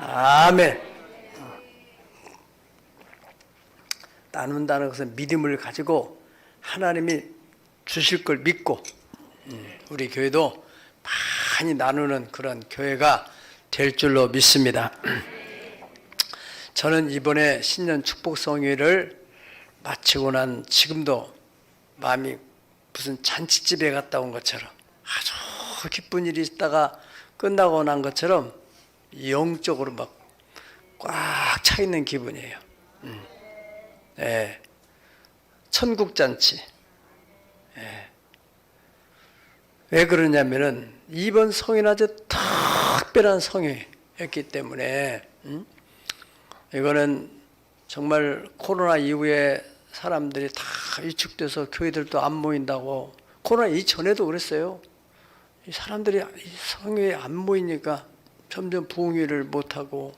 아멘. 나눈다는 것은 믿음을 가지고 하나님이 주실 걸 믿고 우리 교회도 많이 나누는 그런 교회가 될 줄로 믿습니다. 저는 이번에 신년 축복성회를 마치고 난 지금도 마음이 무슨 잔치집에 갔다 온 것처럼 아주 기쁜 일이 있다가 끝나고 난 것처럼 영적으로 막 꽉 차 있는 기분이에요. 예. 천국잔치. 예. 왜 그러냐면은 이번 성회는 아주 특별한 성회였기 때문에 이거는 정말 코로나 이후에 사람들이 다 위축돼서 교회들도 안 모인다고, 코로나 이전에도 그랬어요. 이 사람들이 성회에 안 모이니까 점점 부흥회를 못하고,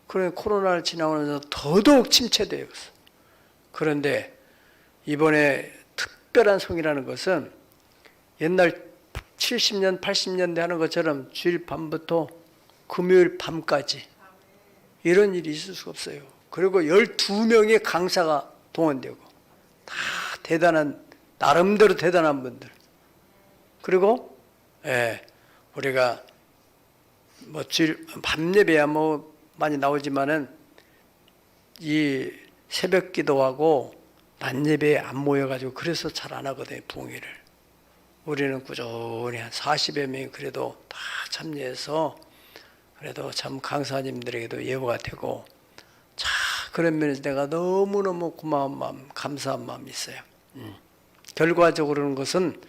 그래 코로나를 지나고 나서 더더욱 침체돼요. 그런데 이번에 특별한 성이라는 것은 옛날 70년, 80년대 하는 것처럼 주일 밤부터 금요일 밤까지 이런 일이 있을 수가 없어요. 그리고 12명의 강사가 동원되고 다 대단한, 나름대로 대단한 분들. 그리고 우리가 뭐 주일 밤 예배야 뭐 많이 나오지만은 이 새벽 기도하고 낮 예배에 안 모여가지고 그래서 잘 안 하거든요, 부흥회를. 우리는 꾸준히 한 40여 명이 그래도 다 참여해서 그래도 참 강사님들에게도 예우가 되고, 자, 그런 면에서 내가 너무너무 고마운 마음, 감사한 마음이 있어요. 결과적으로는 것은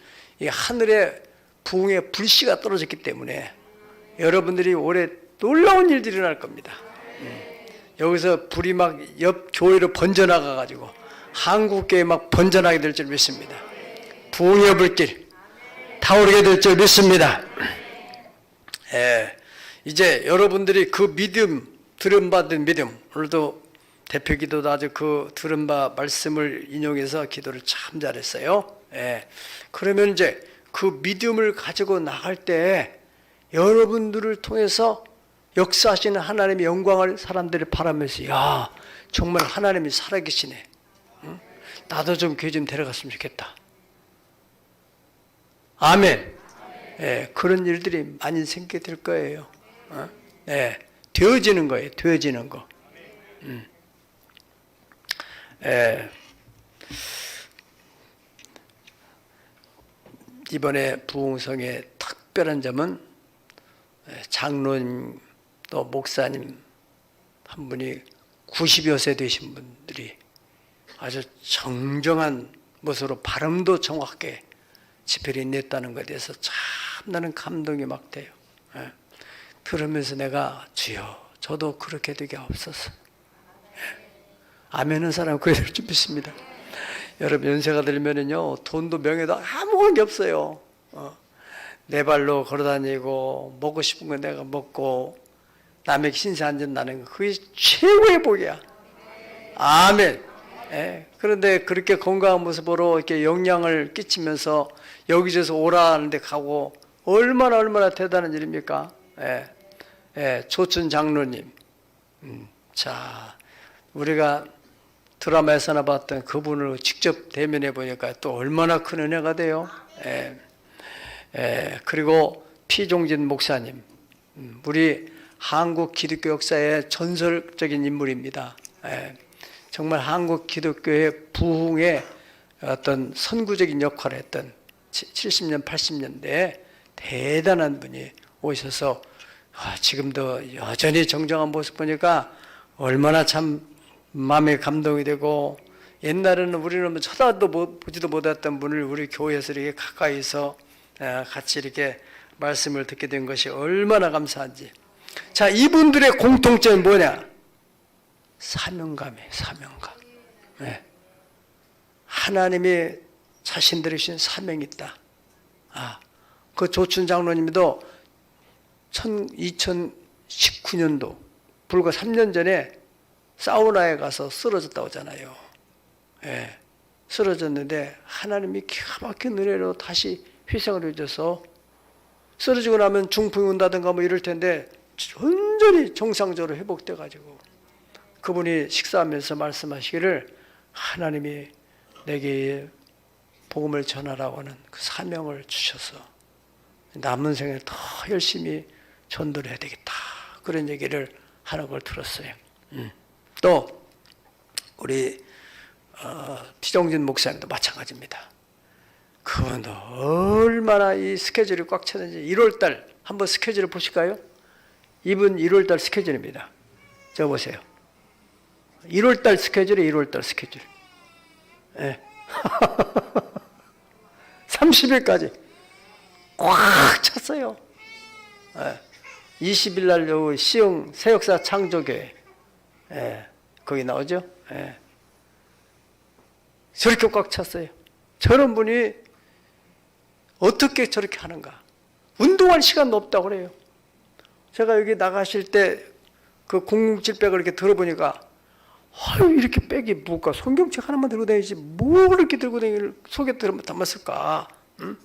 이 하늘에 부흥의 불씨가 떨어졌기 때문에 여러분들이 올해 놀라운 일들이 일어날 겁니다. 여기서 불이 막 옆 교회로 번져나가 가지고 한국교회 막 번져나게 될 줄 믿습니다. 부흥의 불길 타오르게 될 줄 믿습니다. 이제 여러분들이 그 믿음, 들음받은 믿음, 오늘도 대표 기도도 아주 그 들은바 말씀을 인용해서 기도를 참 잘했어요. 그러면 이제 그 믿음을 가지고 나갈 때 여러분들을 통해서 역사하시는 하나님의 영광을 사람들이 바라면서, 야, 정말 하나님이 살아계시네. 응? 나도 좀 교회 좀 데려갔으면 좋겠다. 아멘. 그런 일들이 많이 생기게 될 거예요. 되어지는 거예요. 되어지는 거. 이번에 부흥성의 특별한 점은 장로님 또 목사님 한 분이 90여 세 되신 분들이 아주 정정한 모습으로 발음도 정확하게 집회를 냈다는 것에 대해서 참 나는 감동이 막 돼요. 들으면서 내가 주여 저도 그렇게 되게 없어서 아멘은 사람 그래야 될 줄 믿습니다. 여러분 연세가 들면은요 돈도 명예도 아무것도 없어요. 내 발로 걸어다니고 먹고 싶은 거 내가 먹고 남의 신세 안 진다는 거 그게 최고의 복이야. 아멘. 그런데 그렇게 건강한 모습으로 이렇게 영향을 끼치면서 여기저기서 오라는 데 가고 얼마나 대단한 일입니까? 조춘 장로님. 자, 우리가 드라마에서나 봤던 그분을 직접 대면해 보니까 또 얼마나 큰 은혜가 돼요. 그리고 피종진 목사님, 우리 한국 기독교 역사의 전설적인 인물입니다. 정말 한국 기독교의 부흥의 어떤 선구적인 역할을 했던 70년, 80년대에 대단한 분이 오셔서 지금도 여전히 정정한 모습 보니까 얼마나 참 마음에 감동이 되고, 옛날에는 우리는 쳐다도 보지도 못했던 분을 우리 교회에서 이렇게 가까이서 같이 이렇게 말씀을 듣게 된 것이 얼마나 감사한지. 자, 이분들의 공통점이 뭐냐? 사명감이에요. 사명감. 하나님이 자신들이 주신 사명이 있다. 그 조춘 장로님도 2019년도 불과 3년 전에 사우나에 가서 쓰러졌다고 하잖아요. 쓰러졌는데 하나님이 기가 막힌 은혜로 다시 회생을 해줘서, 쓰러지고 나면 중풍이 온다든가 뭐 이럴 텐데 온전히 정상적으로 회복돼 가지고 그분이 식사하면서 말씀하시기를 하나님이 내게 복음을 전하라고 하는 그 사명을 주셔서 남은 생을 더 열심히 전도를 해야 되겠다. 그런 얘기를 하는 걸 들었어요. 또 우리 티정진 목사님도 마찬가지입니다. 그분도 얼마나 이 스케줄이 꽉 차는지 1월달 한번 스케줄을 보실까요? 이분 1월달 스케줄입니다. 저 보세요. 1월달 스케줄이 1월달 스케줄. 네. 30일까지 꽉 찼어요. 네. 20일 날 요 시흥 새역사 창조교회 거기 나오죠. 저렇게 꽉 찼어요. 저런 분이 어떻게 저렇게 하는가? 운동할 시간도 없다고 그래요. 제가 여기 나가실 때 그 007백을 이렇게 들어보니까 아유 이렇게 백이 뭘까? 성경책 하나만 들고 다니지 뭘 이렇게 들고 다니를 속에 담았을까? 응?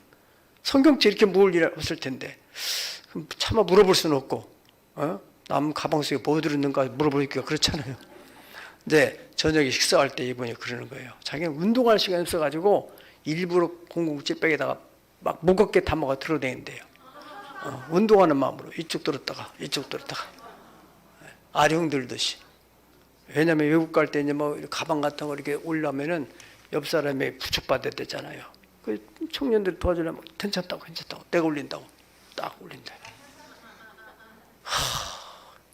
성경책 이렇게 무거울 일 없을 텐데 차마 물어볼 수는 없고 남 가방 속에 뭐 들었는가 물어보니까 그렇잖아요. 근데 저녁에 식사할 때 이분이 그러는 거예요. 자기는 운동할 시간이 없어가지고 일부러 007백에다가 막 무겁게 담아가 들어다닌대요. 운동하는 마음으로 이쪽 들었다가 이쪽 들었다가 아령 들듯이. 왜냐하면 외국 갈 때 이제 뭐 가방 같은 거 이렇게 올라면은 옆 사람이 부축받아야 되잖아요. 그 청년들이 도와주려면 괜찮다고 내가 올린다고 딱 올린다.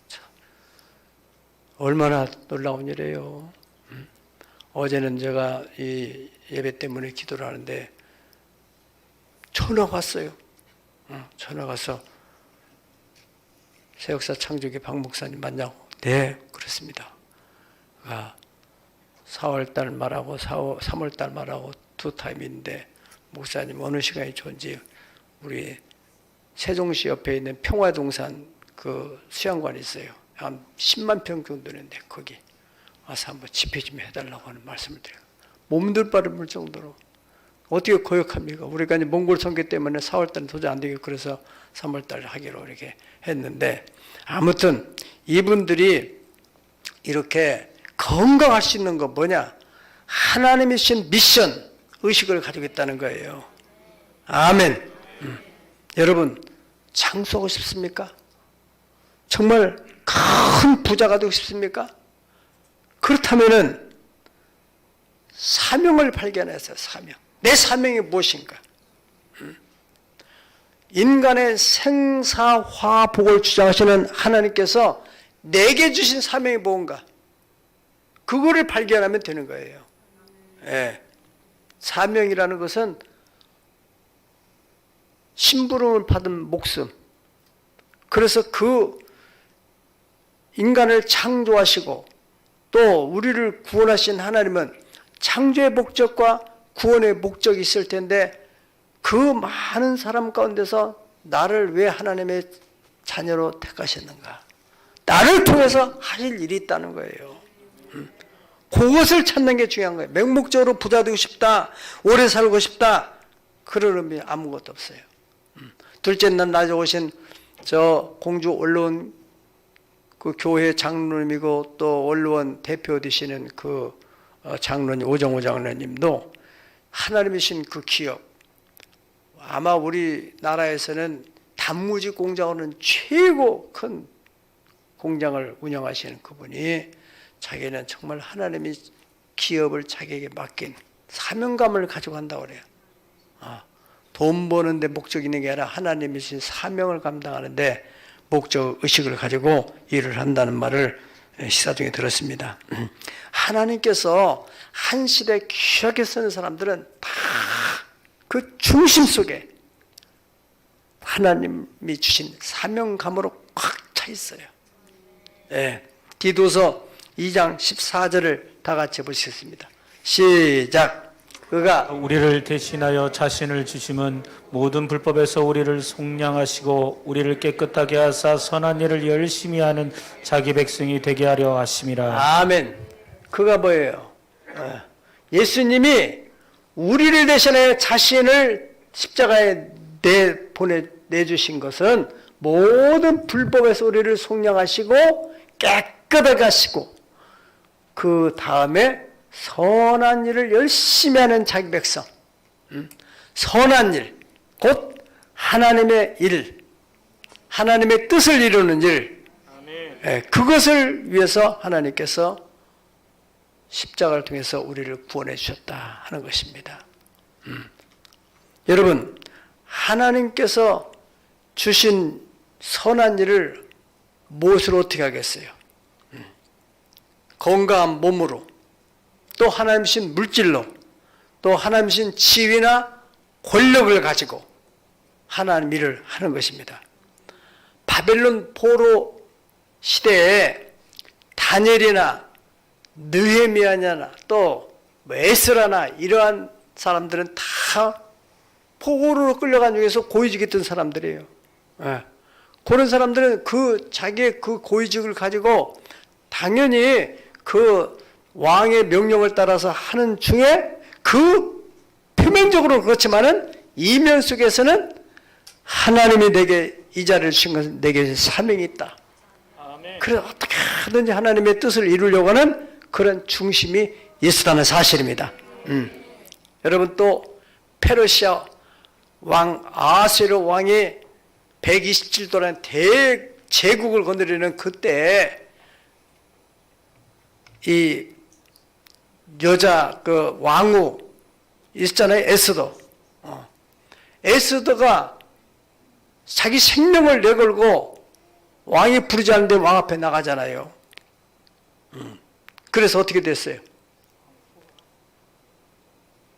참. 얼마나 놀라운 일이에요. 어제는 제가 이 예배 때문에 기도를 하는데 전화가 왔어요. 전화가 와서 새역사 창조교 박 목사님 맞냐고. 네, 그렇습니다. 4월달 말하고 3월달 말하고 두 타임인데 목사님 어느 시간이 좋은지 우리 세종시 옆에 있는 평화동산 그 수양관이 있어요. 한 10만 평 정도 되는데 거기 와서 한번 집회 좀 해달라고 하는 말씀을 드려요. 몸둘 바를 물 정도로 어떻게 거역합니까? 우리가 이제 몽골 선교 때문에 4월달은 도저히 안 되겠고 그래서 3월달 하기로 이렇게 했는데 아무튼 이분들이 이렇게 건강할 수 있는 거 뭐냐? 하나님이 주신 미션 의식을 가지고 있다는 거예요. 아멘. 여러분 장수하고 싶습니까? 정말 큰 부자가 되고 싶습니까? 그렇다면은 사명을 발견했어요. 사명. 내 사명이 무엇인가? 인간의 생사화복을 주장하시는 하나님께서 내게 주신 사명이 뭔가? 그거를 발견하면 되는 거예요. 사명이라는 것은 심부름을 받은 목숨. 그래서 그 인간을 창조하시고 또 우리를 구원하신 하나님은 창조의 목적과 구원의 목적이 있을 텐데 그 많은 사람 가운데서 나를 왜 하나님의 자녀로 택하셨는가? 나를 통해서 하실 일이 있다는 거예요. 그것을 찾는 게 중요한 거예요. 맹목적으로 부자 되고 싶다, 오래 살고 싶다, 그런 의미 아무것도 없어요. 둘째 날 낮에 오신 저 공주 언론 그 교회 장로님이고 또 언론 대표 되시는 그 장로님 오정호 장로님도 하나님이 주신 그 기업, 아마 우리나라에서는 단무지 공장으로는 최고 큰 공장을 운영하시는 그분이 자기는 정말 하나님이 기업을 자기에게 맡긴 사명감을 가지고 한다고 그래요. 돈 버는데 목적이 있는 게 아니라 하나님이 주신 사명을 감당하는데 목적 의식을 가지고 일을 한다는 말을 시사 중에 들었습니다. 하나님께서 한 시대 귀하게 쓰는 사람들은 다 그 중심 속에 하나님이 주신 사명감으로 꽉 차 있어요. 디도서 2장 14절을 다 같이 보시겠습니다. 시작. 그가 우리를 대신하여 자신을 주심은 모든 불법에서 우리를 속량하시고 우리를 깨끗하게 하사 선한 일을 열심히 하는 자기 백성이 되게 하려 하심이라. 아멘. 그가 뭐예요? 예수님이 우리를 대신하여 자신을 십자가에 내주신 것은 모든 불법에서 우리를 속량하시고 깨끗하게 하시고 그 다음에 선한 일을 열심히 하는 자기 백성, 선한 일, 곧 하나님의 일, 하나님의 뜻을 이루는 일, 그것을 위해서 하나님께서 십자가를 통해서 우리를 구원해 주셨다 하는 것입니다. 여러분, 하나님께서 주신 선한 일을 무엇으로 어떻게 하겠어요? 건강한 몸으로, 또 하나님 주신 물질로, 또 하나님 주신 지위나 권력을 가지고 하나님 일을 하는 것입니다. 바벨론 포로 시대에 다니엘이나 느헤미야나 또 에스라나 이러한 사람들은 다 포로로 끌려간 중에서 고위직에 있던 사람들이에요. 그런 사람들은 자기의 그 고위직을 가지고 당연히 그 왕의 명령을 따라서 하는 중에 그 표면적으로는 그렇지만은 이면 속에서는 하나님이 내게 이 자리를 주신 것은 내게 사명이 있다. 그래서 어떻게 하든지 하나님의 뜻을 이루려고 하는 그런 중심이 있었다는 사실입니다. 여러분, 또 페르시아 왕 아수르 왕이 127도라는 대제국을 건드리는 그때 이 여자 그 왕후 있잖아요. 에스더. 에스더가 자기 생명을 내걸고 왕이 부르지 않는데 왕 앞에 나가잖아요. 그래서 어떻게 됐어요?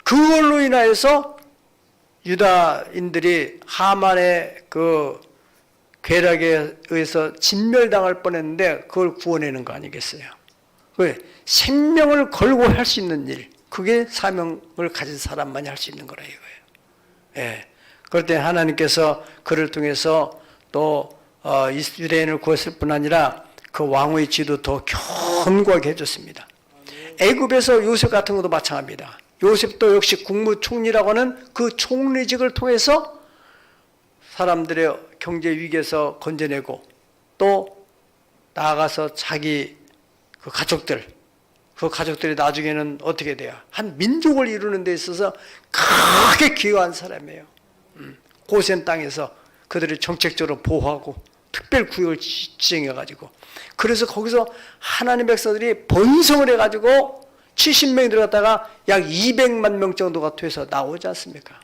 그걸로 인하여서 유다인들이 하만의 그 괴락에 의해서 진멸당할 뻔했는데 그걸 구원하는 거 아니겠어요? 왜? 생명을 걸고 할 수 있는 일, 그게 사명을 가진 사람만이 할 수 있는 거라 이거예요. 예. 그럴 때 하나님께서 그를 통해서 또 유대인을 구했을 뿐 아니라 그 왕의 지도 더 견고하게 해줬습니다. 애굽에서 요셉 같은 것도 마찬가지입니다. 요셉도 역시 국무총리라고 하는 그 총리직을 통해서 사람들의 경제 위기에서 건져내고 또 나아가서 자기 그 가족들이 나중에는 어떻게 돼요? 한 민족을 이루는 데 있어서 크게 기여한 사람이에요. 고센 땅에서 그들을 정책적으로 보호하고 특별 구역을 지정해가지고 그래서 거기서 하나님 백성들이 번성을 해가지고 70명이 들어갔다가 약 200만 명 정도가 돼서 나오지 않습니까?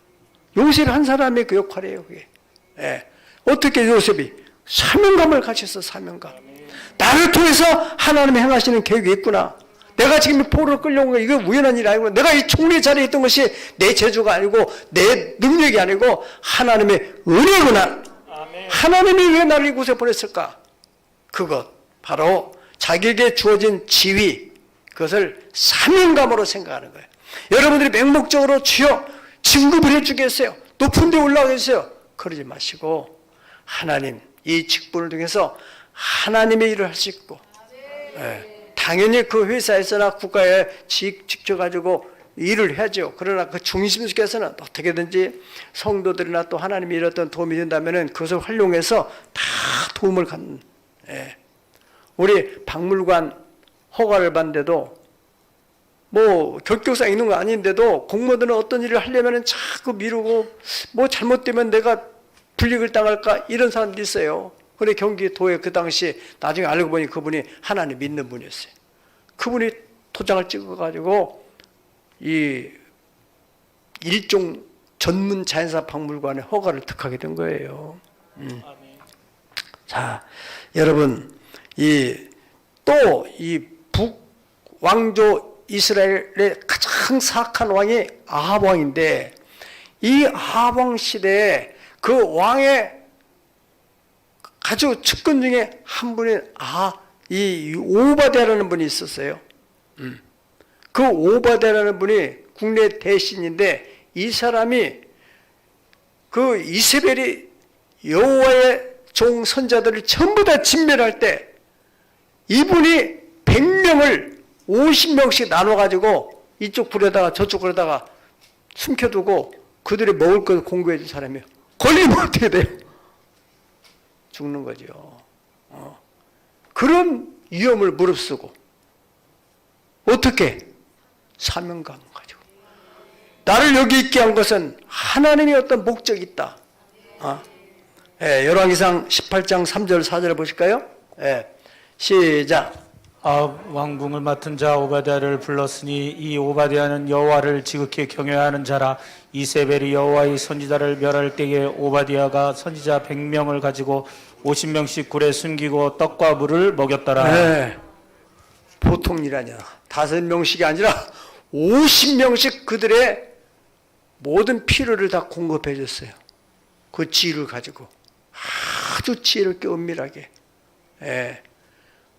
요셉 한 사람의 그 역할이에요, 그게. 예. 어떻게 요셉이 사명감을 가졌어, 사명감. 나를 통해서 하나님이 행하시는 계획이 있구나. 내가 지금 포로로 끌려온 거 이거 우연한 일이 아니고 내가 이 총리 자리에 있던 것이 내 재주가 아니고 내 능력이 아니고 하나님의 은혜구나. 아멘. 하나님이 왜 나를 이곳에 보냈을까? 그것 바로 자기에게 주어진 지위, 그것을 사명감으로 생각하는 거예요. 여러분들이 맹목적으로 주여 진급을 해주겠어요, 높은 데 올라가겠어요, 그러지 마시고 하나님 이 직분을 통해서 하나님의 일을 할 수 있고, 당연히 그 회사에서나 국가에 지켜가지고 일을 해야죠. 그러나 그 중심 속에서는 어떻게든지 성도들이나 또 하나님이 이랬던 도움이 된다면 그것을 활용해서 다 도움을 갖는. 우리 박물관 허가를 받는데도 뭐 결격사항 있는 거 아닌데도 공무원들은 어떤 일을 하려면 자꾸 미루고 뭐 잘못되면 내가 불이익을 당할까 이런 사람들이 있어요. 그런데 경기도에 그 당시 나중에 알고 보니 그분이 하나님 믿는 분이었어요. 그분이 도장을 찍어가지고 이 일종 전문 자연사 박물관에 허가를 득하게 된 거예요. 자, 여러분, 이 북왕조 이스라엘의 가장 사악한 왕이 아합 왕인데, 이 아합 왕 시대에 그 왕의 아주 측근 중에 한 분이 이 오바댜라는 분이 있었어요. 그 오바댜라는 분이 국내 대신인데, 이 사람이 그 이세벨이 여호와의 종 선자들을 전부 다 진멸할 때 이분이 100명을 50명씩 나눠가지고 이쪽 굴에다가 저쪽 굴에다가 숨겨두고 그들이 먹을 걸 공급해 준 사람이에요. 걸리면 어떻게 돼요? 죽는 거죠. 그런 위험을 무릅쓰고 어떻게? 사명감 가지고. 나를 여기 있게 한 것은 하나님의 어떤 목적이 있다. 열왕기상 18장 3절 4절 보실까요? 시작. 왕궁을 맡은 자 오바댜를 불렀으니 이 오바댜는 여호와를 지극히 경외하는 자라. 이세벨이 여호와의 선지자를 멸할 때에 오바댜가 선지자 100명을 가지고 50명씩 굴에 숨기고 떡과 물을 먹였더라. 보통 일 아니야. 5명씩이 아니라 50명씩 그들의 모든 필요를 다 공급해 줬어요. 그 지혜를 가지고 아주 지혜롭게 은밀하게.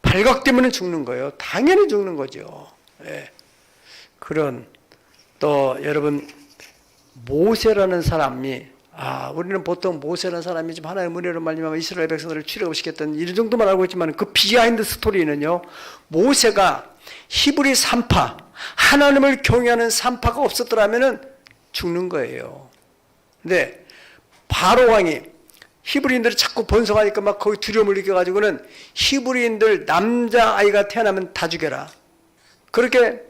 발각되면 죽는 거예요. 당연히 죽는 거죠. 그런 또 여러분 모세라는 사람이 우리는 보통 모세라는 사람이 좀 하나님의 은혜로 말미암아 이스라엘 백성들을 출애굽시켰던 이 정도만 알고 있지만 그 비하인드 스토리는요. 모세가 히브리 산파 하나님을 경외하는 산파가 없었더라면은 죽는 거예요. 근데 바로 왕이 히브리인들이 자꾸 번성하니까 막 거기 두려움을 느껴가지고는 히브리인들 남자아이가 태어나면 다 죽여라. 그렇게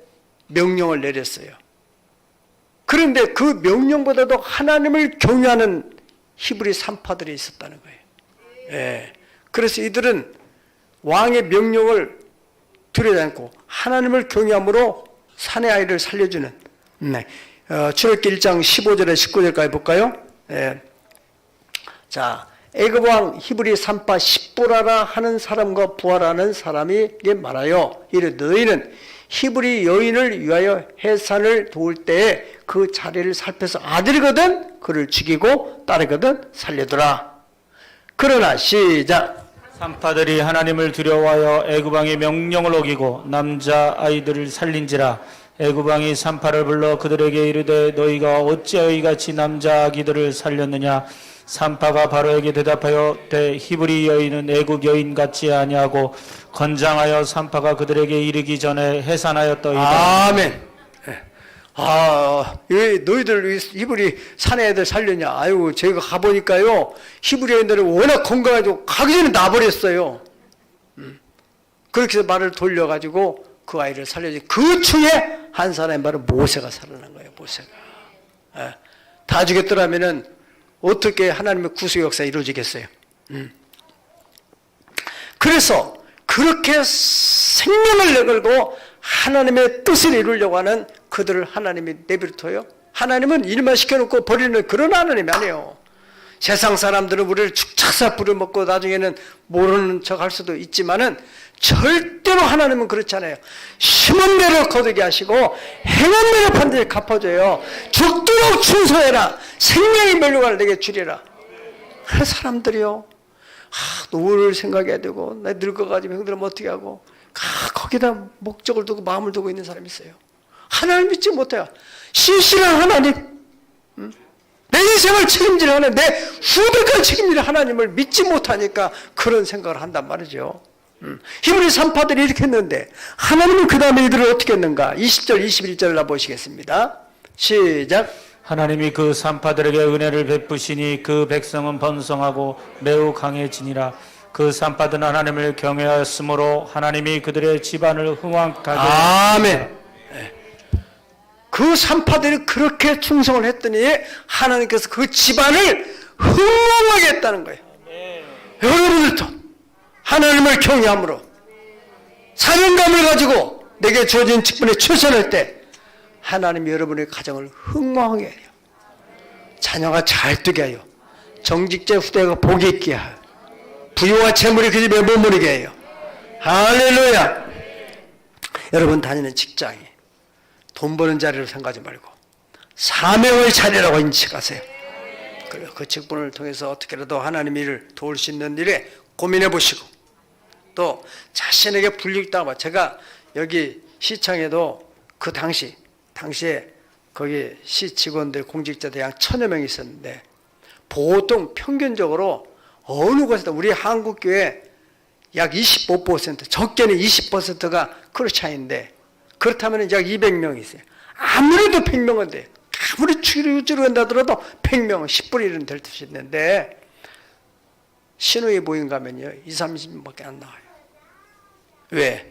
명령을 내렸어요. 그런데 그 명령보다도 하나님을 경외하는 히브리 산파들이 있었다는 거예요. 그래서 이들은 왕의 명령을 두려워하지 않고 하나님을 경외함으로 사내 아이를 살려주는 출애굽기 1장 15절에 19절까지 볼까요? 자, 애굽 왕 히브리 산파 십보라라 하는 사람과 부하라는 사람이 말하여 이르 너희는 히브리 여인을 위하여 해산을 도울 때에 그 자리를 살펴서 아들이거든 그를 죽이고 딸이거든 살려두라. 그러나 시작. 산파들이 하나님을 두려워하여 애굽 왕의 명령을 어기고 남자 아이들을 살린지라. 애굽 왕이 산파를 불러 그들에게 이르되 너희가 어찌하여 이같이 남자 아기들을 살렸느냐. 산파가 바로에게 대답하여 히브리 여인은 애굽 여인 같지 아니하고 건장하여 산파가 그들에게 이르기 전에 해산하였더이다. 아멘. 왜 너희들 히브리 사내 애들 살렸냐? 아이고 제가 가보니까요 히브리 애들은 워낙 건강해가지고 가기 전에 나버렸어요. 그렇게 해서 말을 돌려가지고 그 아이를 살려지. 그 중에 한 사람이 바로 모세가 살아난 거예요. 모세가. 다 죽였더라면은 어떻게 하나님의 구속 역사가 이루어지겠어요? 그래서 그렇게 생명을 내걸고 하나님의 뜻을 이루려고 하는 그들을 하나님이 내버려둬요? 하나님은 일만 시켜놓고 버리는 그런 하나님이 아니에요. 세상 사람들은 우리를 축착사 부려먹고 나중에는 모르는 척 할 수도 있지만은 절대로 하나님은 그렇지 않아요. 심은 대로 거두게 하시고 행한 대로 반드시 갚아줘요. 죽도록 충성해라. 생명의 멸류관을 내게 주리라. 그런 사람들이요. 노후를 생각해야 되고 나 늙어가지고 형들은 어떻게 하고 거기다 목적을 두고 마음을 두고 있는 사람이 있어요. 하나님 믿지 못해요. 신실한 하나님, 내 인생을 책임지는 하나님, 내 후대까지 책임지는 하나님을 믿지 못하니까 그런 생각을 한단 말이죠. 히브리 산파들이 이렇게 했는데 하나님은 그 다음에 이들을 어떻게 했는가? 20절 21절을 보시겠습니다. 시작. 하나님이 그 산파들에게 은혜를 베푸시니 그 백성은 번성하고 매우 강해지니라. 그 산파들은 하나님을 경외하였으므로 하나님이 그들의 집안을 흥왕하게. 아멘. 그 산파들이 그렇게 충성을 했더니 하나님께서 그 집안을 흥왕하게 했다는 거예요. 여러분들도 하나님을 경외함으로 사명감을 가지고 내게 주어진 직분에 최선할 때 하나님이 여러분의 가정을 흥왕하게 해요. 자녀가 잘 뜨게 해요. 정직자 후대가 복이 있게 해요. 부유와 재물이 그 집에 머무르게 해요. 할렐루야. 여러분 다니는 직장이 돈 버는 자리로 생각하지 말고 사명의 자리라고 인식하세요. 그리고 그 직분을 통해서 어떻게라도 하나님의 일을 도울 수 있는 일에 고민해 보시고 또 자신에게 불리있다고 봐. 제가 여기 시청에도 그 당시에 거기 시 직원들 공직자들 약 1000여 명이 있었는데 보통 평균적으로 어느 곳에도 우리 한국교회 약 25% 적게는 20%가 크리스찬인데 그렇다면 약 200명이 있어요. 아무래도 100명은 돼요. 아무리 추리로 한다더라도 100명은 10분의 1은 될 수 있는데 신우이 모임 가면요 2, 30명밖에 안 나와요. 왜?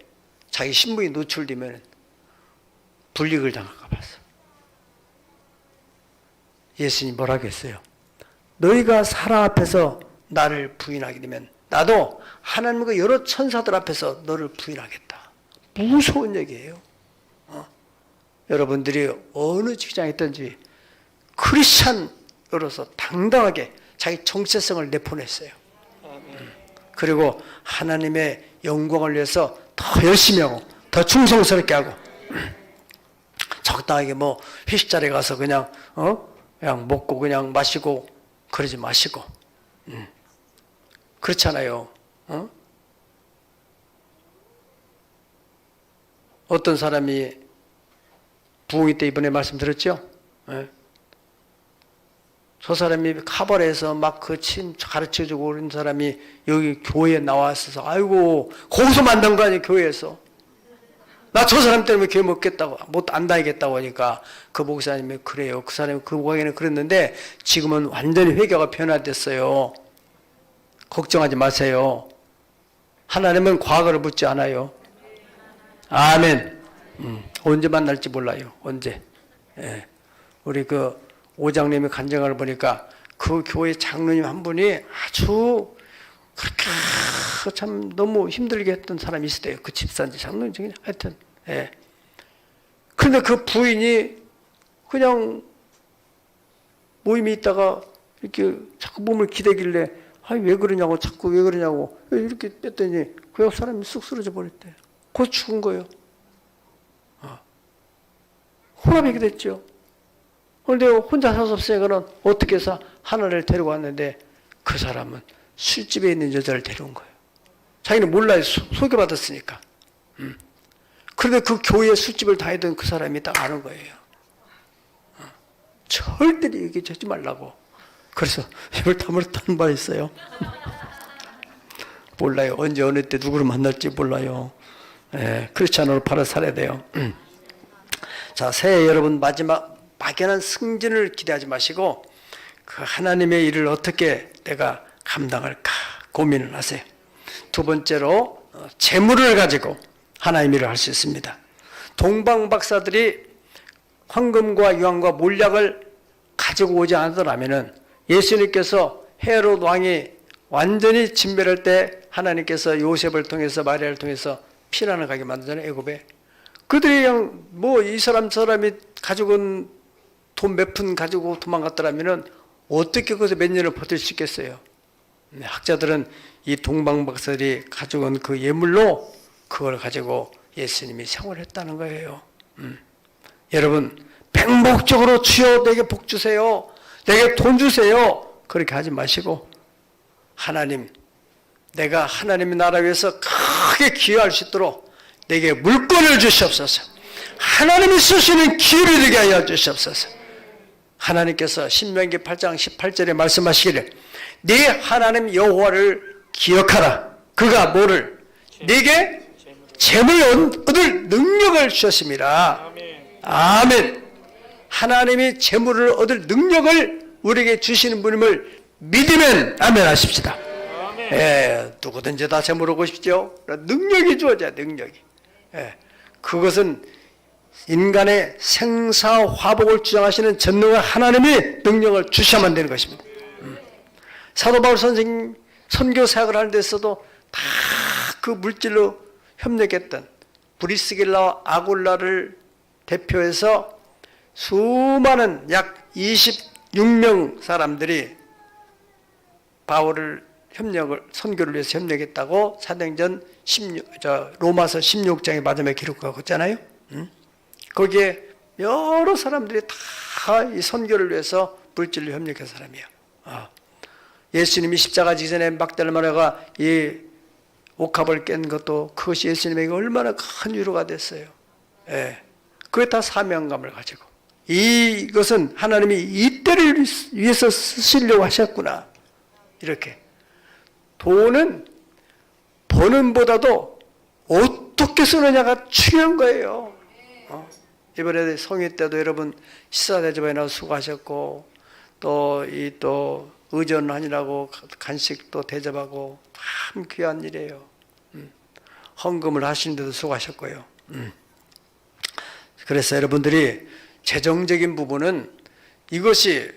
자기 신분이 노출되면 불이익을 당할까 봐서. 예수님이 뭐라고 했어요? 너희가 사람 앞에서 나를 부인하게 되면 나도 하나님과 여러 천사들 앞에서 너를 부인하겠다. 무서운 얘기예요. 여러분들이 어느 직장에 있든지 크리스찬으로서 당당하게 자기 정체성을 내포냈어요. 그리고 하나님의 영광을 위해서 더 열심히 하고 더 충성스럽게 하고 적당하게 뭐 회식 자리에 가서 그냥 먹고 그냥 마시고 그러지 마시고 그렇잖아요. 어떤 사람이 부흥회 때 이번에 말씀드렸죠? 저 사람이 카바레에서 막 그 침 가르쳐주고 그런 사람이 여기 교회에 나왔어서 아이고 거기서 만난 거 아니에요 교회에서. 나 저 사람 때문에 교회 못 안 다니겠다고 하니까 그 목사님이 그래요. 그 사람이 그 목사님은 그랬는데 지금은 완전히 회개가 변화됐어요. 걱정하지 마세요. 하나님은 과거를 묻지 않아요. 아멘. 언제 만날지 몰라요. 언제. 예. 우리 그 오장님의 간증을 보니까 그 교회 장로님 한 분이 아주 그렇게 참 너무 힘들게 했던 사람이 있었대요. 그 집사인지 장로님 중에 하여튼. 예. 그런데 그 부인이 그냥 모임에 있다가 이렇게 자꾸 몸을 기대길래 아니 왜 그러냐고 자꾸 왜 그러냐고 이렇게 뺐더니 그 옆 사람이 쑥 쓰러져 버렸대요. 곧 죽은 거예요. 혼합이 됐죠. 그런데 혼자 살 수 없으니까는 어떻게 해서 하나를 데리고 왔는데 그 사람은 술집에 있는 여자를 데려온 거예요. 자기는 몰라요. 소개받았으니까. 그런데 그 교회에 술집을 다니던 그 사람이 딱 아는 거예요. 절대로 얘기하지 말라고. 그래서 입을 다물었다는 말이 있어요. 몰라요. 언제 어느 때 누구를 만날지 몰라요. 예, 크리스찬으로 바로 살아야 돼요. 자, 새해 여러분 마지막 막연한 승진을 기대하지 마시고 그 하나님의 일을 어떻게 내가 감당할까 고민을 하세요. 두 번째로 재물을 가지고 하나님의 일을 할 수 있습니다. 동방 박사들이 황금과 유황과 몰약을 가지고 오지 않았더라면은 예수님께서 헤롯 왕이 완전히 진멸할 때 하나님께서 요셉을 통해서 마리아를 통해서 피난을 가게 만들잖아요. 애굽에. 그들이 그냥 뭐 이 사람이 가지고 온 돈 몇 푼 가지고 도망갔더라면은 어떻게 거기서 몇 년을 버틸 수 있겠어요. 학자들은 이 동방박사들이 가지고 온 그 예물로 그걸 가지고 예수님이 생활했다는 거예요. 여러분 맹목적으로 주여 내게 복 주세요. 내게 돈 주세요. 그렇게 하지 마시고 하나님 내가 하나님의 나라 위해서 크게 기여할 수 있도록 내게 물권을 주시옵소서. 하나님이 쓰시는 기회를 되게 하여 주시옵소서. 하나님께서 신명기 8장 18절에 말씀하시기를 네 하나님 여호와를 기억하라. 그가 뭐를? 네게 재물을 얻을 능력을 주셨습니다. 아멘. 하나님이 재물을 얻을 능력을 우리에게 주시는 분임을 믿으면 아멘 하십시다. 예, 누구든지 다 재물 얻고 싶죠. 능력이 주어져야 능력이. 예, 그것은 인간의 생사화복을 주장하시는 전능한 하나님이 능력을 주셔야만 되는 것입니다. 사도 바울 선생님 선교 사역을 하는 데서도 다 그 물질로 협력했던 브리스길라와 아굴라를 대표해서 수많은 약 26명 사람들이 바울을 선교를 위해서 협력했다고 사도행전 로마서 16장의 마지막에 기록하고 있잖아요. 거기에 여러 사람들이 다 이 선교를 위해서 물질로 협력한 사람이에요. 예수님이 십자가 지기 전에 막달마리아가 이 옥합을 깬 것도 그것이 예수님에게 얼마나 큰 위로가 됐어요. 예. 그게 다 사명감을 가지고 이것은 하나님이 이 때를 위해서 쓰시려고 하셨구나. 이렇게 돈은 버는보다도 어떻게 쓰느냐가 중요한 거예요. 이번에 성회 때도 여러분 시사대접에 나와서 수고하셨고 또 의전하느라고 간식도 대접하고 참 귀한 일이에요. 헌금을 하시는데도 수고하셨고요. 그래서 여러분들이 재정적인 부분은 이것이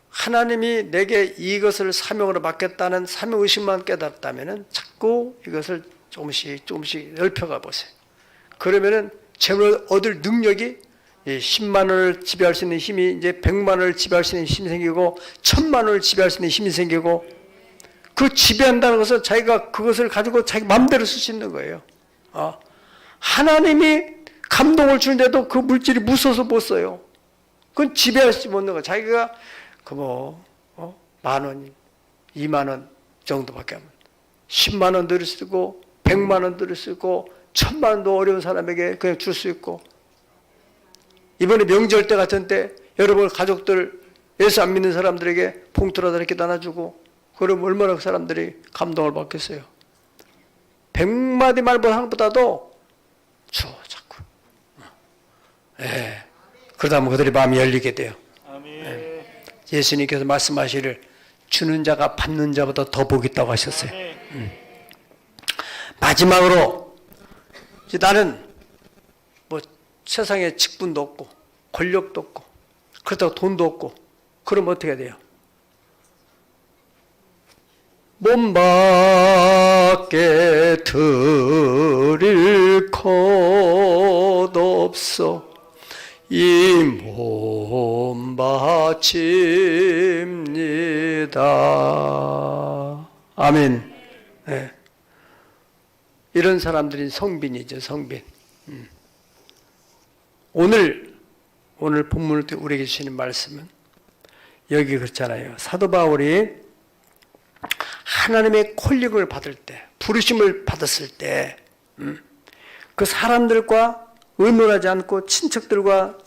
하나님이 내게 이것을 사명으로 맡겼다는 사명의식만 깨닫다면 자꾸 이것을 조금씩 넓혀가 보세요. 그러면은 재물을 얻을 능력이 10만 원을 지배할 수 있는 힘이 이제 100만 원을 지배할 수 있는 힘이 생기고 1000만 원을 지배할 수 있는 힘이 생기고, 그 지배한다는 것은 자기가 그것을 가지고 자기 마음대로 쓸 수 있는 거예요. 하나님이 감동을 주는데도 그 물질이 무서워서 못 써요. 그건 지배할 수 없는 거예요. 자기가 만 원, 2만 원 정도밖에 안 10만 원도 쓰고 100만 원도 쓰고 1000만 원도 어려운 사람에게 그냥 줄 수 있고, 이번에 명절 때 같은 때 여러분 가족들 예수 안 믿는 사람들에게 봉투라도 이렇게 나눠주고, 그럼 얼마나 그 사람들이 감동을 받겠어요. 100마디 말보다도 줘 자꾸. 그러다 보면 그들의 마음이 열리게 돼요. 아멘. 예수님께서 말씀하시기를 주는 자가 받는 자보다 더 복이 있다고 하셨어요. 마지막으로 이제 나는 뭐 세상에 직분도 없고 권력도 없고 그렇다고 돈도 없고, 그럼 어떻게 해야 돼요? 몸 밖에 드릴 것 없어 이 몸 바칩니다. 아멘. 네. 이런 사람들이 성빈이죠, 성빈. 오늘 본문을 우리에게 주시는 말씀은 여기 그렇잖아요. 사도 바울이 하나님의 콜링을 받을 때, 부르심을 받았을 때, 그 사람들과 의논하지 않고 친척들과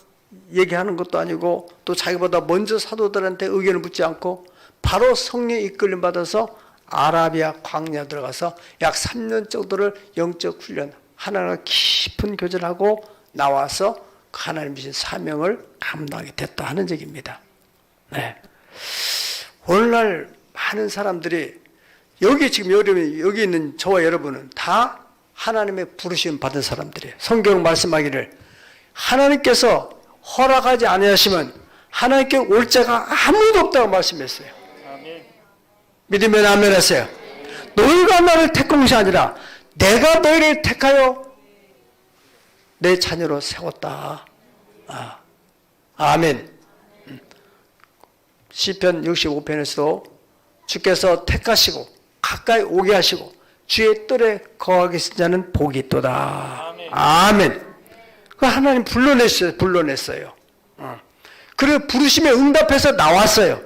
얘기하는 것도 아니고 또 자기보다 먼저 사도들한테 의견을 묻지 않고 바로 성령의 이끌림 받아서 아라비아 광야 들어가서 약 3년 정도를 영적 훈련, 하나님과 깊은 교제하고 나와서 하나님 주신 사명을 감당하게 됐다 하는 얘기입니다. 네. 오늘날 많은 사람들이 여기 지금 여기 있는 저와 여러분은 다 하나님의 부르심 받은 사람들이에요. 성경 말씀하기를 하나님께서 허락하지 아니하시면 하나님께 올 자가 아무도 없다고 말씀했어요. 아멘. 믿으면 아멘 하세요. 너희가 나를 택한 것이 아니라 내가 너희를 택하여 내 자녀로 세웠다. 아멘. 시편 65편에서도 주께서 택하시고 가까이 오게 하시고 주의 뜰에 거하게 하신 자는 복이 있도다. 아멘. 그 하나님 불러냈어요. 그리고 부르심에 응답해서 나왔어요.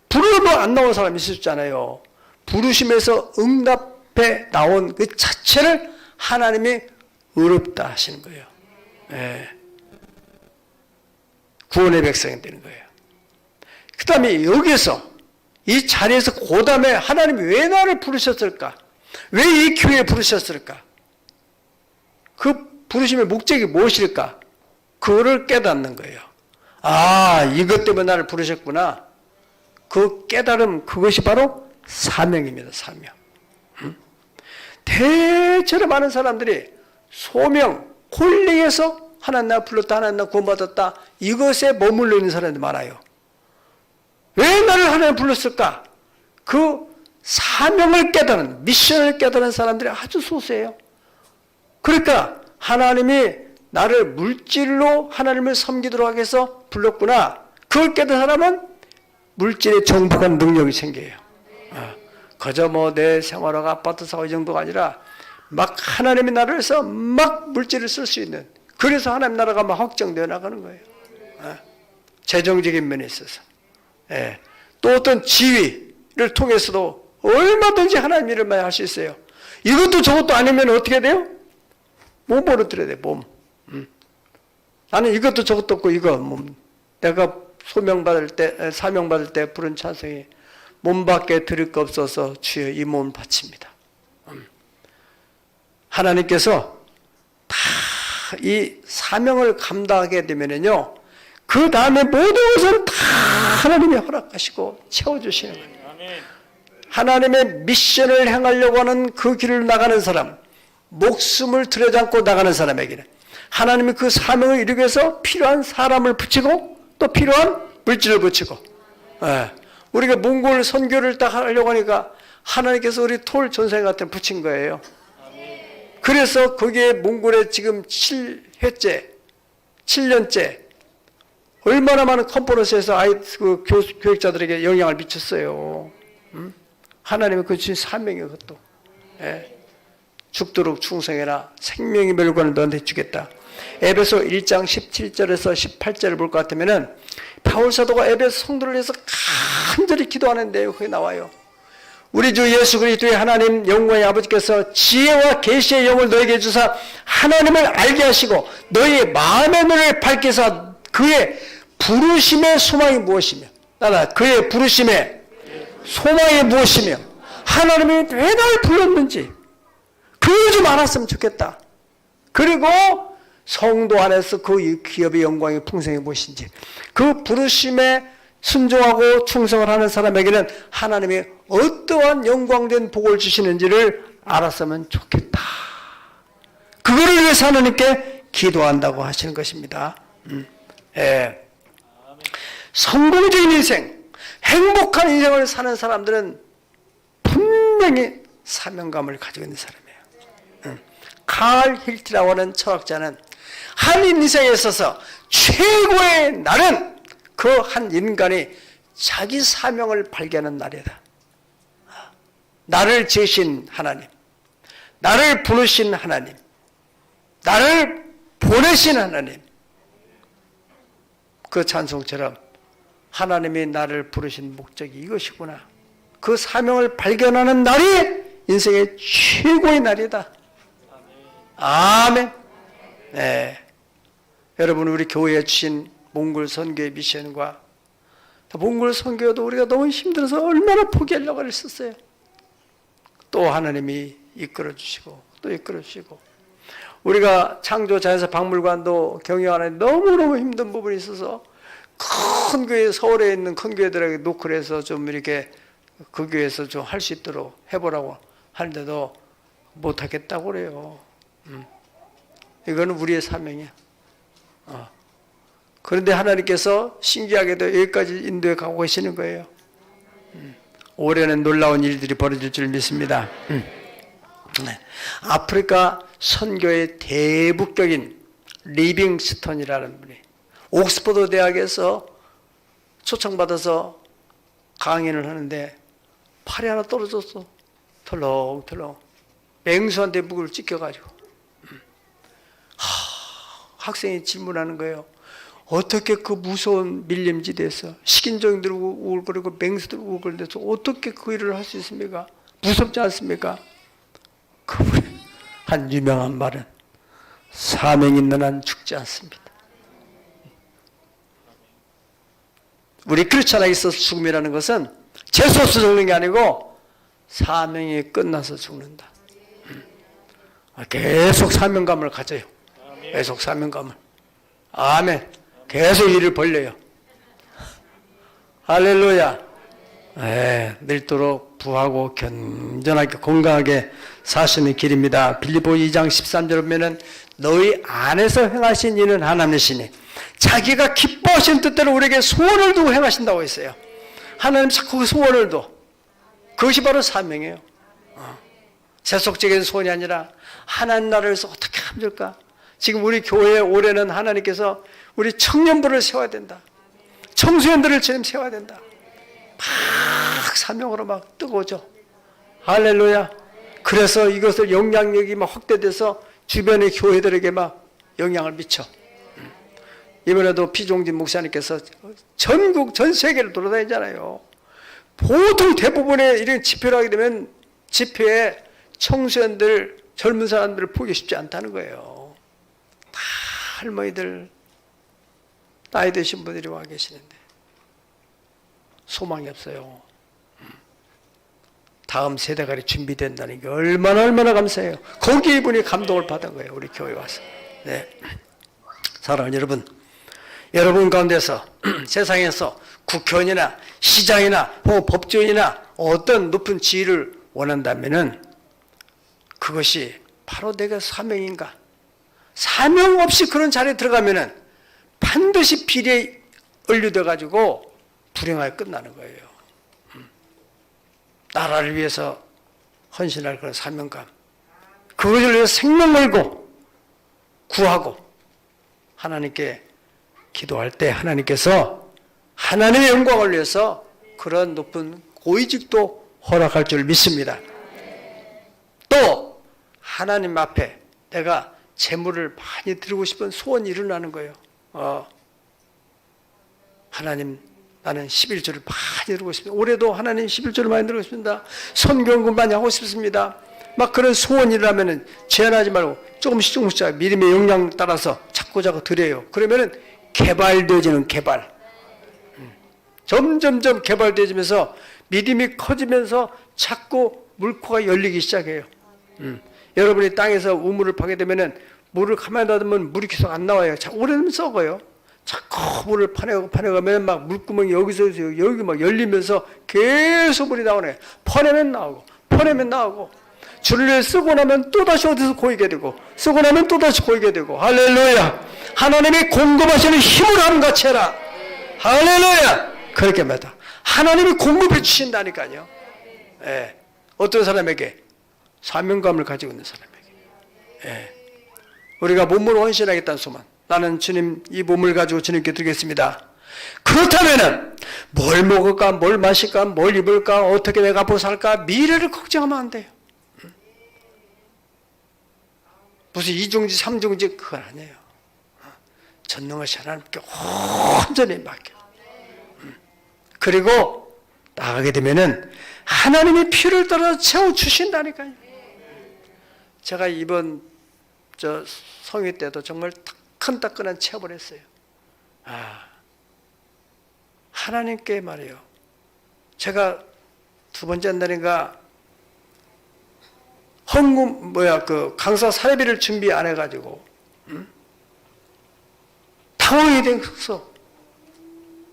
불러도 안 나온 사람이 있었잖아요. 부르심에서 응답해 나온 그 자체를 하나님이 의롭다 하시는 거예요. 구원의 백성이 되는 거예요. 그 다음에 여기서 이 자리에서 그 다음에 하나님이 왜 나를 부르셨을까? 왜 이 교회에 부르셨을까? 그 부르심의 목적이 무엇일까? 그거를 깨닫는 거예요. 이것 때문에 나를 부르셨구나. 그 깨달음, 그것이 바로 사명입니다. 사명. 대체로 많은 사람들이 소명, 콜링에서 하나님 나 불렀다, 하나님 나 구원받았다, 이것에 머물러 있는 사람들이 많아요. 왜 나를 하나님 불렀을까? 그 사명을 깨달은, 미션을 깨달은 사람들이 아주 소수예요. 그러니까 하나님이 나를 물질로 하나님을 섬기도록 하기 위해서 불렀구나. 그걸 깨달은 사람은 물질에 정복하는 능력이 생겨요. 그저 뭐 내 생활화가 아파트 사고 이 정도가 아니라 막 하나님의 나라를 해서 막 물질을 쓸 수 있는, 그래서 하나님 나라가 막 확정되어 나가는 거예요. 재정적인 면에 있어서. 또 어떤 지위를 통해서도 얼마든지 하나님 일을 많이 할 수 있어요. 이것도 저것도 아니면 어떻게 돼요? 몸 벌어들여야 돼, 몸. 나는 이것도 저것도 없고 이거 내가 소명받을 때, 사명받을 때 부른 찬송이 몸밖에 드릴 거 없어서 주여 이 몸을 바칩니다. 하나님께서 다 이 사명을 감당하게 되면요, 그 다음에 모든 것은 다 하나님이 허락하시고 채워주시는 거예요. 하나님의 미션을 행하려고 하는 그 길을 나가는 사람, 목숨을 들여잡고 나가는 사람에게는 하나님이 그 사명을 이루기 위해서 필요한 사람을 붙이고 또 필요한 물질을 붙이고, 우리가 몽골 선교를 딱 하려고 하니까 하나님께서 우리 톨 전사님 같은 붙인 거예요. 그래서 거기에 몽골에 지금 7년째 얼마나 많은 컨퍼런스에서 그 교육자들에게 영향을 미쳤어요. 하나님의 그 주신 사명이에요. 그것도. 죽도록 충성해라. 생명의 멸관을 너한테 주겠다. 에베소 1장 17절에서 18절을 볼 것 같으면은 바울 사도가 에베소 성도를 위해서 간절히 기도하는 내용 거기 나와요. 우리 주 예수 그리스도의 하나님 영광의 아버지께서 지혜와 계시의 영을 너에게 주사 하나님을 알게 하시고 너희의 마음의 눈을 밝게 해서 그의 부르심의 소망이 무엇이며, 따라 그의 부르심의 소망이 무엇이며 하나님이 왜 날 불렀는지 그거 좀 알았으면 좋겠다. 그리고 성도 안에서 그 기업의 영광의 풍성이 무엇인지, 그 부르심에 순종하고 충성을 하는 사람에게는 하나님이 어떠한 영광된 복을 주시는지를 알았으면 좋겠다. 그거를 위해서 하나님께 기도한다고 하시는 것입니다. 성공적인 인생, 행복한 인생을 사는 사람들은 분명히 사명감을 가지고 있는 사람이에요. 칼 힐트라고 하는 철학자는 한 인생에 있어서 최고의 날은 그 한 인간이 자기 사명을 발견하는 날이다. 나를 지으신 하나님, 나를 부르신 하나님, 나를 보내신 하나님, 그 찬송처럼 하나님이 나를 부르신 목적이 이것이구나. 그 사명을 발견하는 날이 인생의 최고의 날이다. 아멘. 네. 여러분, 우리 교회에 주신 몽골 선교의 미션과 몽골 선교도 우리가 너무 힘들어서 얼마나 포기하려고 했었어요. 또 하나님이 이끌어 주시고 또 이끌어 주시고, 우리가 창조 자연사 박물관도 경영하는 너무너무 힘든 부분이 있어서 큰 교회, 서울에 있는 큰 교회들에게 노크를 해서 좀 이렇게 그 교회에서 좀 할 수 있도록 해보라고 하는데도 못하겠다고 그래요. 이거는 우리의 사명이야. 그런데 하나님께서 신기하게도 여기까지 인도에 가고 계시는 거예요. 올해는 놀라운 일들이 벌어질 줄 믿습니다. 아프리카 선교의 대북격인 리빙스턴이라는 분이 옥스퍼드 대학에서 초청받아서 강연을 하는데 팔이 하나 떨어졌어. 털렁털렁. 맹수한테 묵을 찢겨가지고. 학생이 질문하는 거예요. 어떻게 그 무서운 밀림지대에서 식인종들 우글거리고 맹수들 우글거리는데서 어떻게 그 일을 할 수 있습니까? 무섭지 않습니까? 그분의 한 유명한 말은 사명 있는 한 죽지 않습니다. 우리 그렇지 않아 있어서 죽음이라는 것은 재수 없어 죽는 게 아니고 사명이 끝나서 죽는다. 계속 사명감을 가져요. 계속 사명감을. 아멘. 계속 일을 벌려요. 할렐루야. 늘도록 부하고 견전하게 건강하게 사시는 길입니다. 빌립보 2장 13절 보면은 너희 안에서 행하신 일은 하나님이시니 자기가 기뻐하신 뜻대로 우리에게 소원을 두고 행하신다고 했어요. 하나님 자꾸 그 소원을 둬. 그것이 바로 사명이에요. 세속적인 소원이 아니라 하나님 나라를 위해서 어떻게 하면 좋을까? 지금 우리 교회 올해는 하나님께서 우리 청년부를 세워야 된다. 청소년들을 지금 세워야 된다. 막 사명으로 막 뜨거워져. 할렐루야. 그래서 이것을 영향력이 막 확대돼서 주변의 교회들에게 막 영향을 미쳐. 이번에도 피종진 목사님께서 전국 전 세계를 돌아다니잖아요. 보통 대부분의 이런 집회를 하게 되면 집회에 청소년들, 젊은 사람들을 보기 쉽지 않다는 거예요. 다 할머니들, 나이 드신 분들이 와 계시는데 소망이 없어요. 다음 세대가 준비된다는 게 얼마나 감사해요. 거기에 이분이 감동을 받은 거예요. 우리 교회 와서. 네. 사랑하는 여러분, 여러분 가운데서 세상에서 국회의원이나 시장이나 혹은 법조인이나 어떤 높은 지위를 원한다면은 그것이 바로 내가 사명인가? 사명 없이 그런 자리에 들어가면은 반드시 비리에 연루돼 가지고 불행하게 끝나는 거예요. 나라를 위해서 헌신할 그런 사명감, 그것을 위해서 생명 걸고 구하고 하나님께 기도할 때 하나님께서 하나님의 영광을 위해서 그런 높은 고위직도 허락할 줄 믿습니다. 또 하나님 앞에 내가 재물을 많이 드리고 싶은 소원이 일어나는 거예요. 하나님, 나는 11조를 많이 드리고 싶습니다. 올해도 하나님 11조를 많이 드리고 싶습니다. 선교연금 많이 하고 싶습니다. 막 그런 소원이 일어나면은 제한하지 말고 조금씩 믿음의 역량 따라서 자꾸 드려요. 그러면은 개발되어지는 개발. 점점점 개발되어지면서 믿음이 커지면서 자꾸 물코가 열리기 시작해요. 여러분이 땅에서 우물을 파게 되면은 물을 가만히 놔두면 물이 계속 안 나와요. 오래되면 썩어요. 자꾸 물을 파내가면 막 물구멍이 여기서 여기 막 열리면서 계속 물이 나오네. 퍼내면 나오고 줄을 위해 쓰고 나면 또다시 어디서 고이게 되고 쓰고 나면 또다시 고이게 되고 할렐루야. 하나님이 공급하시는 힘을 하는 같이 해라. 할렐루야. 그렇게 말다. 하나님이 공급해 주신다니까요. 예. 어떤 사람에게? 사명감을 가지고 있는 사람에게. 예. 우리가 몸으로 헌신하겠다는 소망. 나는 주님 이 몸을 가지고 주님께 드리겠습니다. 그렇다면은 뭘 먹을까, 뭘 마실까, 뭘 입을까, 어떻게 내가 앞으로 살까, 미래를 걱정하면 안 돼요. 무슨 이중지, 삼중지 그건 아니에요. 전능하신 하나님께 온전히 맡겨. 그리고 나가게 되면은 하나님의 필요를 따라 채워 주신다니까요. 제가 이번 성회 때도 정말 따끈따끈한 체험을 했어요. 하나님께 말이에요. 제가 두 번째 날인가 강사 사례비를 준비 안 해가지고 당황이 돼서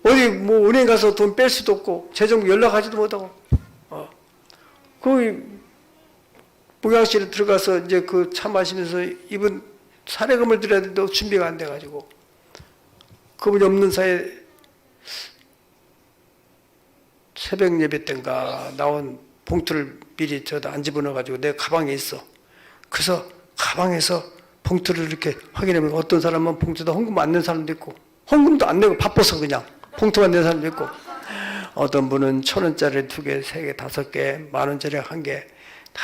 어디 은행 가서 돈 뺄 수도 없고 재정 연락하지도 못하고 거기 목양실에 들어가서 이제 그 차 마시면서 이분 사례금을 드려야 되는데 준비가 안 돼가지고 그분이 없는 사이에 새벽 예배 때인가 나온 봉투를 미리 저도 안 집어넣어가지고 내 가방에 있어. 그래서 가방에서 봉투를 이렇게 확인해보면 어떤 사람은 봉투에다 헌금 안 낸 사람도 있고 헌금도 안 내고 바빠서 그냥 봉투만 낸 사람도 있고 어떤 분은 1,000원짜리 2개, 3개, 5개, 10,000원짜리 1개 다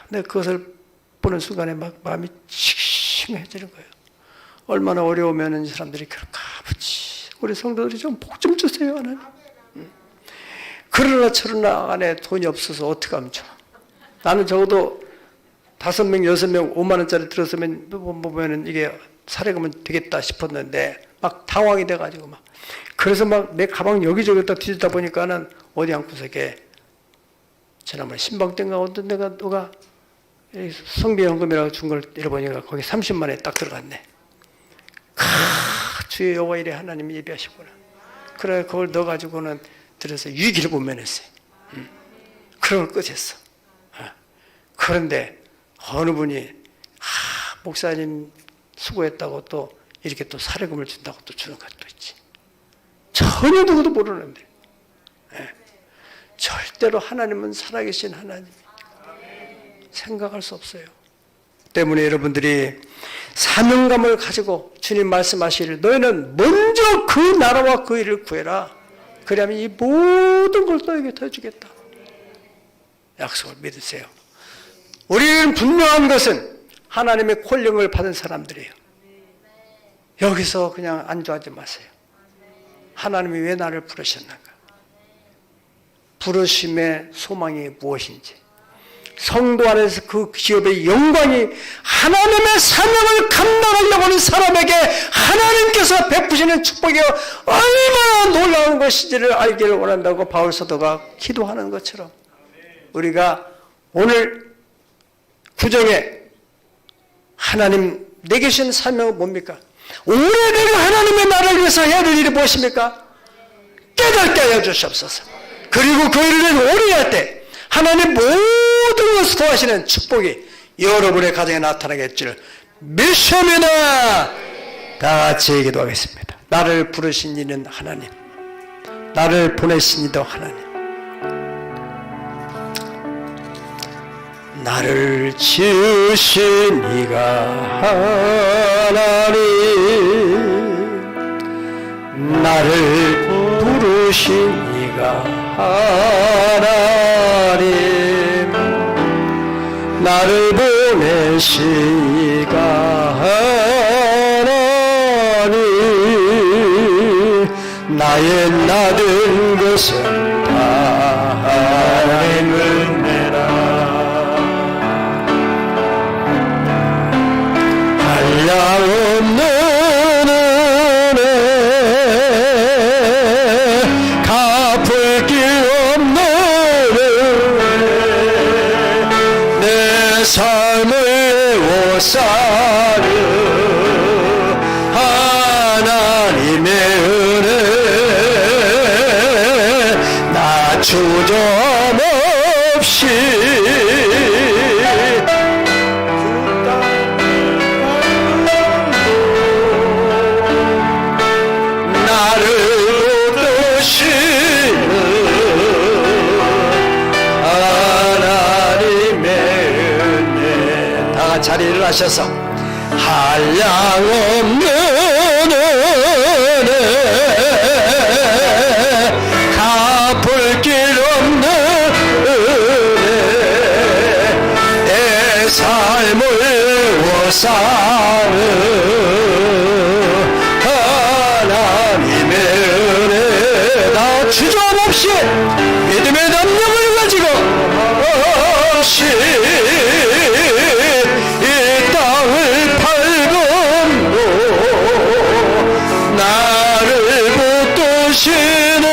내가 그것을 보는 순간에 막 마음이 싱싱해지는 거예요. 얼마나 어려우면 이 사람들이 그럴까 아버지 우리 성도들이 좀 복 좀 주세요 하나님. 그러나 저러나 안에 돈이 없어서 어떻게 하면 좋아. 나는 적어도 5명, 6명 5만 원짜리 들었으면 보면은 이게 사례금은 되겠다 싶었는데 막 당황이 돼가지고 막 그래서 막 내 가방 여기저기다 뒤지다 보니까는 어디 한 구석에 지난번에 신방땡가 어떤 데가 누가 성비 현금이라고 준 걸 잃어보니까 거기 30만 원에 딱 들어갔네. 주의 여호와 이래 하나님이 예비하시구나. 그래 그걸 넣어가지고는 들어서 위기를 분면했어요. 그런 걸 끝했어. 그런데 어느 분이 목사님 수고했다고 또 이렇게 또 사례금을 준다고 또 주는 것도 있지. 전혀 누구도 모르는데 절대로 하나님은 살아계신 하나님 생각할 수 없어요. 때문에 여러분들이 사명감을 가지고 주님 말씀하시기를 너희는 먼저 그 나라와 그 일을 구해라. 그러면 이 모든 걸 너에게 더해주겠다. 약속을 믿으세요. 우리는 분명한 것은 하나님의 콜령을 받은 사람들이에요. 여기서 그냥 안주하지 마세요. 하나님이 왜 나를 부르셨는가? 부르심의 소망이 무엇인지, 성도 안에서 그 기업의 영광이 하나님의 사명을 감당하려고 하는 사람에게 하나님께서 베푸시는 축복이 얼마나 놀라운 것인지를 알기를 원한다고 바울 사도가 기도하는 것처럼 우리가 오늘 구정에 하나님 내게 주신 사명은 뭡니까? 오래되게 하나님의 나라를 위해서 해야 될 일이 무엇입니까? 깨닫게 하여 주시옵소서. 그리고 그 일을 오래 할 때 하나님 모든 것을 도와시는 축복이 여러분의 가정에 나타나겠지를 믿습니다. 다 같이 기도하겠습니다. 나를 부르신 이는 하나님, 나를 보내신 이도 하나님, 나를 지으신 이가 하나님, 나를 부르신 이가 하나님, 나를 보내신 이가 하나님, 나의 나된 것은 다 하나님의 은혜라. 한량없는 은혜, 갚을 길 없는 은혜, 내 삶을 오사르 하나님의 은혜, 나 주저없이 나를 붙드시는 하나님의 은혜. 다 자리를 하셔서 한량없는 은혜, 갚을 길 없는 은혜, 내 삶을 오사르 하나님의 은혜, 나 주저없이 믿음의 담력을 가지고 없이 이 땅을 팔건도 나를 붙드시는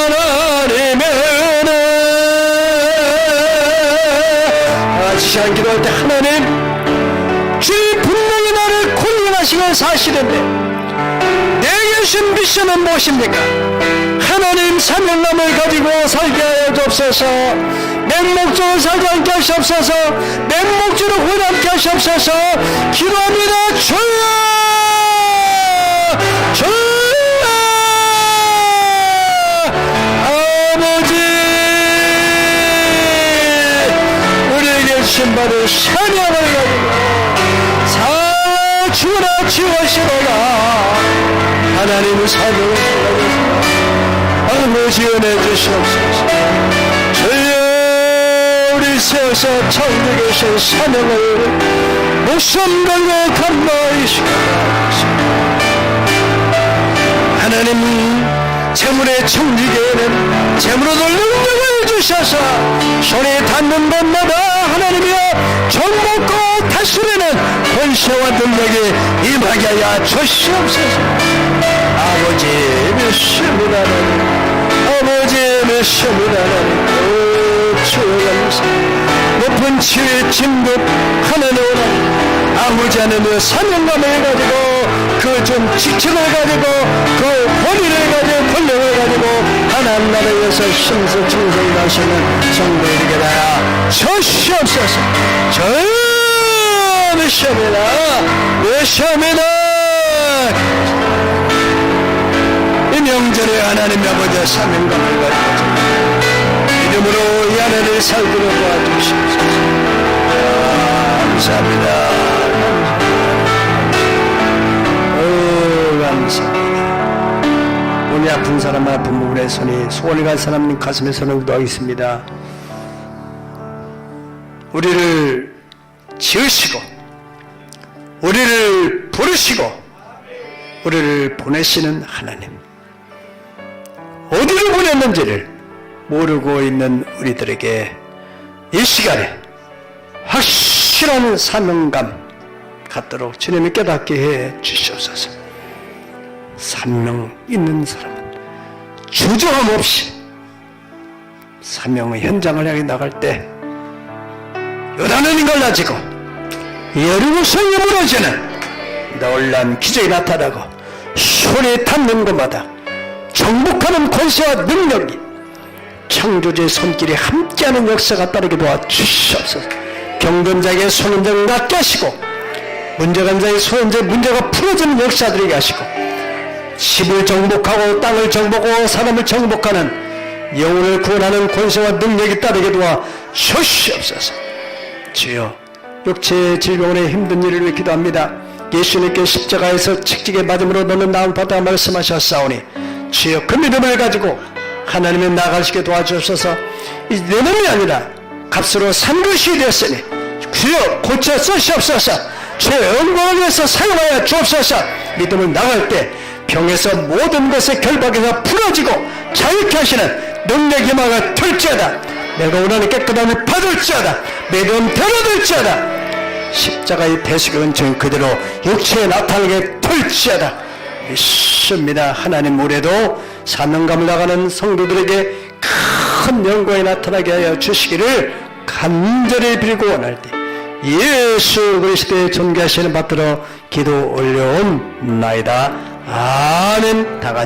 하나님의 은혜. 이 시간 기도할 때 하나님, 주님 분명히 나를 콜링하시고 사시는데 내게 주신 미션은 무엇입니까? 하나님 사명감을 가지고 살게 하여 주옵소서. 맹목적으로 살지 않게 하시옵소서. 맹목적으로 후회하게 하시옵소서. 기도합니다. 주여, 주여, 아버지, 우리에게 주신 바를 사명을 가지고 살주나 지워시로라. 하나님의 사명을 가지고 아버지 은혜 주시옵소서. 주여, 우리 세상 창조에 계신 사명을 목숨 걸고 감당하시옵소서. 하나님, 재물의 청지기에는 재물로도 능력을 주셔서 손에 닿는 곳마다 하나님이여 정복과 다스리는 권세와 능력이 임하게 하여 주시옵소서. 아버지 믿습니다. 아버지 믿습니다. 주여 감사. 높은 치유의 진급 하나님, 아버지 하나님의 사명감을 가지고 그 좀 직책을 가지고 그 권위를 가지고 권력을 가지고 하나님 나라에 위해서 힘써 충성하시는 성도에게 하여 주시옵소서. 주여 믿습니다. 믿습니다. 이 명절에 하나님 아버지의 사명감을 가지고 이름으로 이 아내를 살도록 도와주시옵소서. 감사합니다. 감사합니다. 몸이 아픈 사람 아픈 부분에 손이, 소원을 갈 사람 가슴에 손을 기도하겠습니다. 우리를 지으시고 우리를 부르시고 우리를 보내시는 하나님, 어디로 보냈는지를 모르고 있는 우리들에게 이 시간에 확실한 사명감 갖도록 주님이 깨닫게 해 주시옵소서. 사명 있는 사람은 주저함 없이 사명의 현장을 향해 나갈 때 요단은 갈라지고 여리고 성이 무너지는 놀라운 기적이 나타나고 손에 닿는 곳마다 정복하는 권세와 능력이 창조주의 손길이 함께하는 역사가 따르게 도와주시옵소서. 경건자에게 손은정 낫게 하시고 문제간 자의 손은정 문제가 풀어지는 역사들이 하시고 집을 정복하고 땅을 정복하고 사람을 정복하는 영혼을 구원하는 권세와 능력이 따르게 도와주시옵소서. 주여, 육체의 질병으로 힘든 일을 위해 기도합니다. 예수님께 십자가에서 직직에 맞음으로 너는 나은 바다 말씀하셨사오니 주여 그 믿음을 가지고 하나님의 나아가시게 도와주옵소서. 이 내 놈이 아니라 값으로 산 것이 되었으니 주여 고쳐 쓰시옵소서. 주의 영광을 위해서 사용하여 주옵소서. 믿음을 나갈 때 병에서 모든 것의 결박에서 풀어지고 자유케 하시는 능력 희망을 털지어다. 내가 원하는 깨끗함을 받을지어다. 매번 데려들지어다. 십자가의 대속의 은총 그대로 육체에 나타나게 털지어다. 믿습니다. 하나님 올해도 사명감을 나가는 성도들에게 큰 영광이 나타나게 하여 주시기를 간절히 빌고 원할때 예수 그리스도의 존귀하시는 받들어 기도 올려온 나이다. 아멘. 다 같이